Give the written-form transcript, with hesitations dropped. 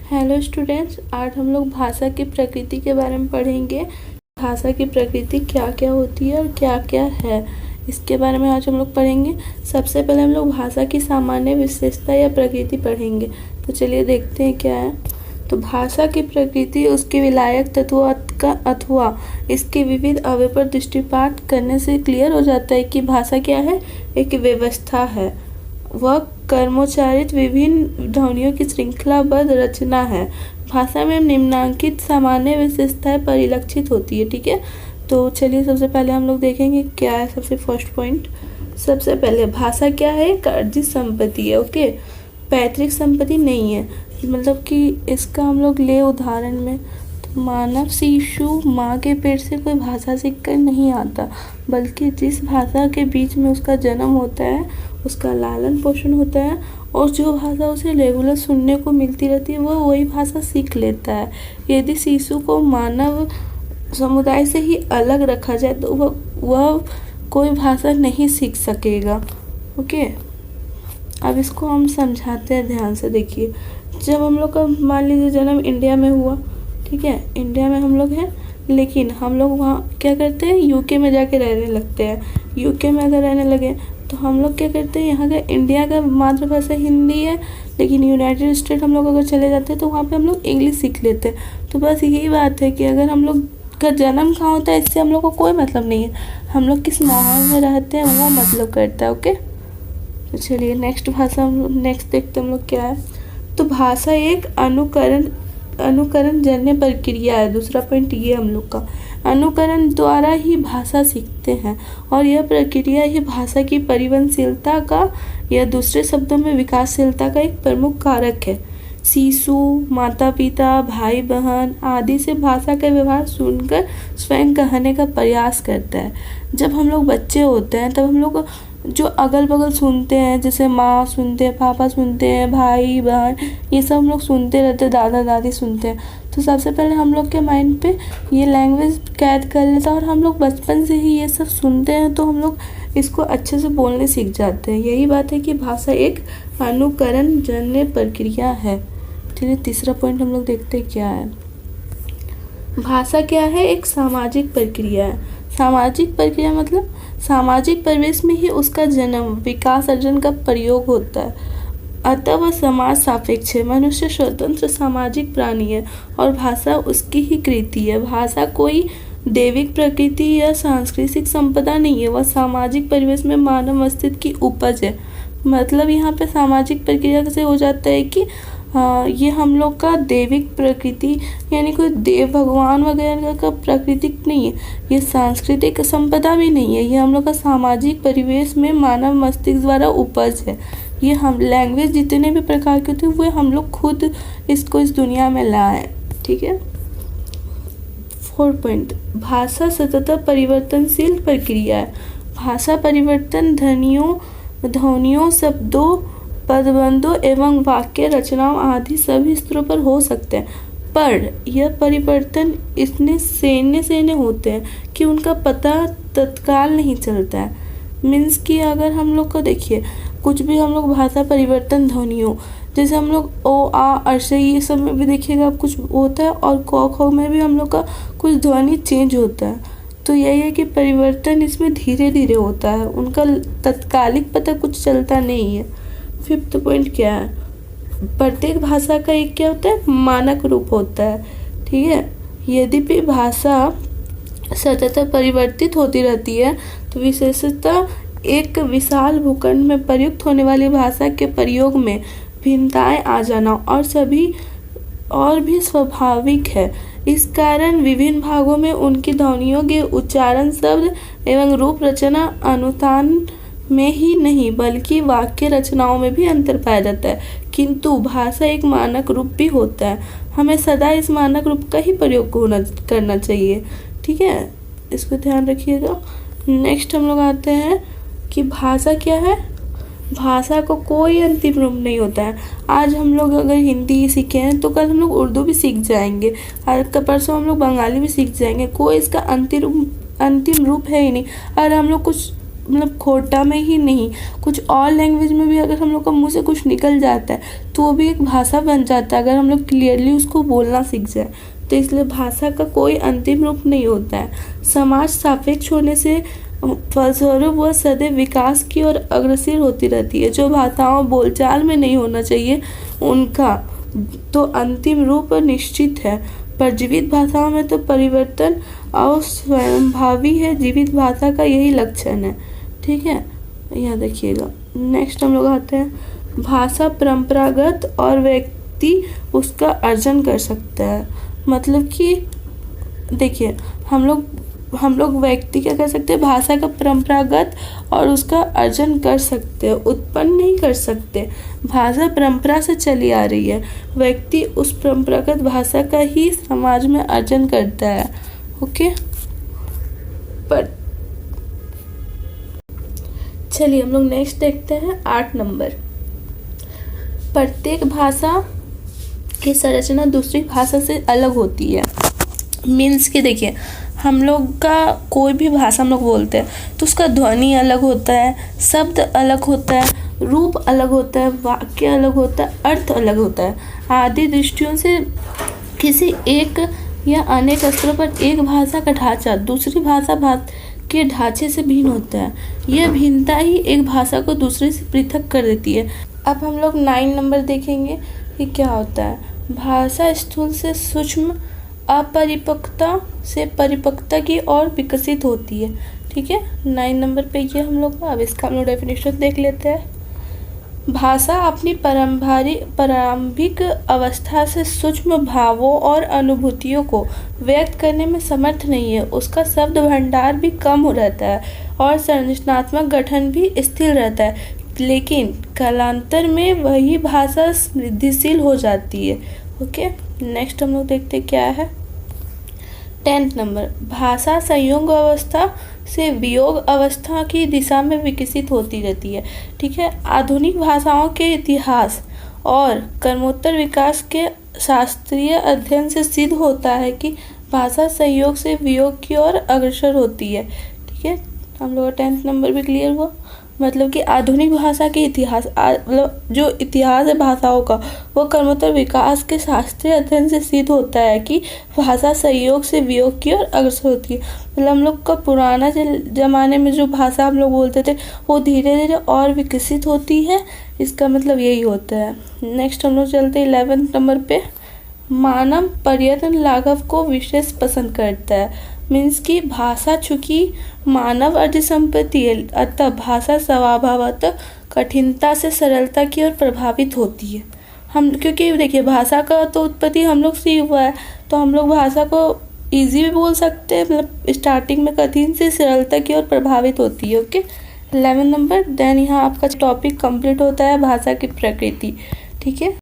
Hello students, आज हम लोग भाषा की प्रकृति के बारे में पढ़ेंगे। भाषा की प्रकृति क्या क्या होती है और क्या क्या है, इसके बारे में आज हम लोग पढ़ेंगे। सबसे पहले हम लोग भाषा की सामान्य विशेषता या प्रकृति पढ़ेंगे। तो चलिए देखते हैं क्या है। तो भाषा की प्रकृति उसके विलायक तत्वों का अथवा इसके विविध अवयव पर दृष्टिपात करने से क्लियर हो जाता है कि भाषा क्या है। एक व्यवस्था है, वह कर्मोच्चारित विभिन्न ध्वनियों की श्रृंखलाबद्ध रचना है। भाषा में निम्नांकित सामान्य विशेषताएं परिलक्षित होती है। ठीक है, तो चलिए सबसे पहले हम लोग देखेंगे क्या है। सबसे फर्स्ट पॉइंट, सबसे पहले भाषा क्या है? एक अर्जित संपत्ति है। ओके, पैतृक संपत्ति नहीं है। मतलब कि इसका हम लोग ले उदाहरण में, तो मानव शिशु माँ के पेट से कोई भाषा सीख कर नहीं आता, बल्कि जिस भाषा के बीच में उसका जन्म होता है, उसका लालन पोषण होता है और जो भाषा उसे रेगुलर सुनने को मिलती रहती है, वह वही भाषा सीख लेता है। यदि शिशु को मानव समुदाय से ही अलग रखा जाए तो वह कोई भाषा नहीं सीख सकेगा। ओके, अब इसको हम समझाते हैं, ध्यान से देखिए। जब हम लोग का मान लीजिए जन्म इंडिया में हुआ, ठीक है, इंडिया में हम लोग हैं, लेकिन हम लोग वहाँ क्या करते हैं, यूके में जाके रहने लगते हैं। यूके में अगर रहने लगे तो हम लोग क्या करते हैं, यहाँ का इंडिया का मातृभाषा हिंदी है, लेकिन यूनाइटेड स्टेट हम लोग अगर चले जाते हैं तो वहाँ पे हम लोग इंग्लिश सीख लेते हैं। तो बस यही बात है कि अगर हम लोग का जन्म कहाँ होता है, इससे हम लोग को कोई मतलब नहीं है। हम लोग किस माहौल में रहते हैं वो मतलब करता है। ओके, तो चलिए नेक्स्ट देखते हम लोग क्या है। तो भाषा एक अनुकरण जन्य प्रक्रिया है। दूसरा पॉइंट ये हम लोग का, अनुकरण द्वारा ही भाषा सीखते हैं और यह प्रक्रिया ही भाषा की परिवर्तनशीलता का या दूसरे शब्दों में विकासशीलता का एक प्रमुख कारक है। शिशु माता पिता भाई बहन आदि से भाषा का व्यवहार सुनकर स्वयं कहने का प्रयास करता है। जब हम लोग बच्चे होते हैं तब हम लोग जो अगल बगल सुनते हैं, जैसे माँ सुनते हैं, पापा सुनते हैं, भाई बहन, ये सब हम लोग सुनते रहते हैं, दादा दादी सुनते हैं। तो सबसे पहले हम लोग के माइंड पे ये लैंग्वेज कैद कर लेता है और हम लोग बचपन से ही ये सब सुनते हैं, तो हम लोग इसको अच्छे से बोलने सीख जाते हैं। यही बात है कि भाषा एक अनुकरण जन्य प्रक्रिया है। चलिए तीसरा पॉइंट हम लोग देखते हैं क्या है। भाषा क्या है? एक सामाजिक प्रक्रिया है। सामाजिक प्रक्रिया मतलब सामाजिक परिवेश में ही उसका जन्म विकास अर्जन का प्रयोग होता है। अतः वह समाज सापेक्ष है। मनुष्य स्वतंत्र सामाजिक प्राणी है और भाषा उसकी ही कृति है। भाषा कोई दैविक प्रकृति या सांस्कृतिक संपदा नहीं है, वह सामाजिक परिवेश में मानव अस्तित्व की उपज है। मतलब यहाँ पे सामाजिक प्रक्रिया से हो जाता है कि ये हम लोग का दैविक प्रकृति यानी कोई देव भगवान वगैरह का प्राकृतिक नहीं है, ये सांस्कृतिक संपदा भी नहीं है, ये हम लोग का सामाजिक परिवेश में मानव मस्तिष्क द्वारा उपज है। ये हम लैंग्वेज जितने भी प्रकार के होते हैं वो हम लोग खुद इसको इस दुनिया में लाए। ठीक है, 4 पॉइंट, भाषा सतत परिवर्तनशील प्रक्रिया है। भाषा परिवर्तन ध्वनियों शब्दों पदबंधों एवं वाक्य रचनाओं आदि सभी स्तरों पर हो सकते हैं, पर यह परिवर्तन इतने सेने होते हैं कि उनका पता तत्काल नहीं चलता है। मीन्स कि अगर हम लोग को देखिए, कुछ भी हम लोग भाषा परिवर्तन ध्वनियों, जैसे हम लोग ओ आ अर्शे ये सब में भी देखिएगा कुछ होता है, और क ख में भी हम लोग का कुछ ध्वनि चेंज होता है। तो यही है कि परिवर्तन इसमें धीरे धीरे होता है, उनका तत्कालिक पता कुछ चलता नहीं है। 5th पॉइंट क्या है? प्रत्येक भाषा का एक क्या होता है? मानक रूप होता है। ठीक है, यद्यपि भाषा सतत परिवर्तित होती रहती है, तो विशेषतः एक विशाल भूखंड में प्रयुक्त होने वाली भाषा के प्रयोग में भिन्नताएं आ जाना और भी स्वाभाविक है। इस कारण विभिन्न भागों में उनकी ध्वनियों के उच्चारण, शब्द एवं रूप रचना अनुतान में ही नहीं बल्कि वाक्य रचनाओं में भी अंतर पाया जाता है। किंतु भाषा एक मानक रूप भी होता है, हमें सदा इस मानक रूप का ही प्रयोग करना चाहिए। ठीक है, इसको ध्यान रखिएगा। नेक्स्ट हम लोग आते हैं कि भाषा क्या है। भाषा को कोई अंतिम रूप नहीं होता है। आज हम लोग अगर हिंदी सीखे हैं तो कल हम लोग उर्दू भी सीख जाएंगे, और परसों हम लोग बंगाली भी सीख जाएंगे। कोई इसका अंतिम रूप है ही नहीं। और हम लोग कुछ मतलब खोटा में ही नहीं, कुछ और लैंग्वेज में भी अगर हम लोग का मुंह से कुछ निकल जाता है तो वो भी एक भाषा बन जाता है, अगर हम लोग क्लियरली उसको बोलना सीख जाए। तो इसलिए भाषा का कोई अंतिम रूप नहीं होता है। समाज सापेक्ष होने से फलस्वरूप वह सदैव विकास की ओर अग्रसर होती रहती है। जो भाषाओं बोलचाल में नहीं होना चाहिए उनका तो अंतिम रूप निश्चित है, पर जीवित भाषाओं में तो परिवर्तन अवश्यंभावी है। जीवित भाषा का यही लक्षण है। ठीक है, यहाँ देखिएगा। नेक्स्ट हम लोग आते हैं, भाषा परंपरागत और व्यक्ति उसका अर्जन कर सकता है। मतलब कि देखिए, हम लोग व्यक्ति क्या कर सकते हैं, भाषा का परंपरागत और उसका अर्जन कर सकते हैं, उत्पन्न नहीं कर सकते। भाषा परंपरा से चली आ रही है, व्यक्ति उस परंपरागत भाषा का ही समाज में अर्जन करता है। ओके, पर चलिए हम लोग नेक्स्ट देखते हैं 8 नंबर। प्रत्येक भाषा की संरचना दूसरी भाषा से अलग होती है। मीन्स कि देखिए, हम लोग का कोई भी भाषा हम लोग बोलते हैं तो उसका ध्वनि अलग होता है, शब्द अलग होता है, रूप अलग होता है, वाक्य अलग होता है, अर्थ अलग होता है। आदि दृष्टियों से किसी एक या अनेक स्तरों पर एक भाषा का ढांचा दूसरी भाषा के ढांचे से भिन्न होता है। यह भिन्नता ही एक भाषा को दूसरे से पृथक कर देती है। अब हम लोग 9 नंबर देखेंगे कि क्या होता है। भाषा स्थूल से सूक्ष्म, अपरिपक्वता से परिपक्वता की ओर विकसित होती है। ठीक है, 9 नंबर पे ये हम लोग, अब इसका हम लोग डेफिनेशन देख लेते हैं। भाषा अपनी प्रारंभिक अवस्था से सूक्ष्म भावों और अनुभूतियों को व्यक्त करने में समर्थ नहीं है। उसका शब्द भंडार भी कम हो रहता है और संरचनात्मक गठन भी स्थिर रहता है, लेकिन कालांतर में वही भाषा समृद्धिशील हो जाती है। ओके, नेक्स्ट हम लोग देखते हैं क्या है। 10 नंबर, भाषा संयोग अवस्था से वियोग अवस्था की दिशा में विकसित होती रहती है। ठीक है, आधुनिक भाषाओं के इतिहास और कर्मोत्तर विकास के शास्त्रीय अध्ययन से सिद्ध होता है कि भाषा संयोग से वियोग की ओर अग्रसर होती है। ठीक है, हम लोग 10 नंबर भी क्लियर हुआ। मतलब कि आधुनिक भाषा के इतिहास, मतलब जो इतिहास है भाषाओं का, वो कर्मोत्तर विकास के शास्त्रीय अध्ययन से सिद्ध होता है कि भाषा संयोग से वियोग की ओर अग्रसर होती है। मतलब हम लोग का पुराना ज़माने में जो भाषा हम लोग बोलते थे वो धीरे धीरे और विकसित होती है, इसका मतलब यही होता है। नेक्स्ट हम लोग चलते हैं 11 नंबर पे। मानव पर्यटन लाघव को विशेष पसंद करता है। मीन्स कि भाषा चूँकि मानव अर्जित संपत्ति है, अतः भाषा स्वभावतः कठिनता से सरलता की ओर प्रभावित होती है। हम क्योंकि देखिए, भाषा का तो उत्पत्ति हम लोग से ही हुआ है, तो हम लोग भाषा को इजी भी बोल सकते हैं। मतलब स्टार्टिंग में कठिन से सरलता की ओर प्रभावित होती है। Okay, 11 number. देन यहाँ आपका टॉपिक कंप्लीट होता है भाषा की प्रकृति। ठीक है।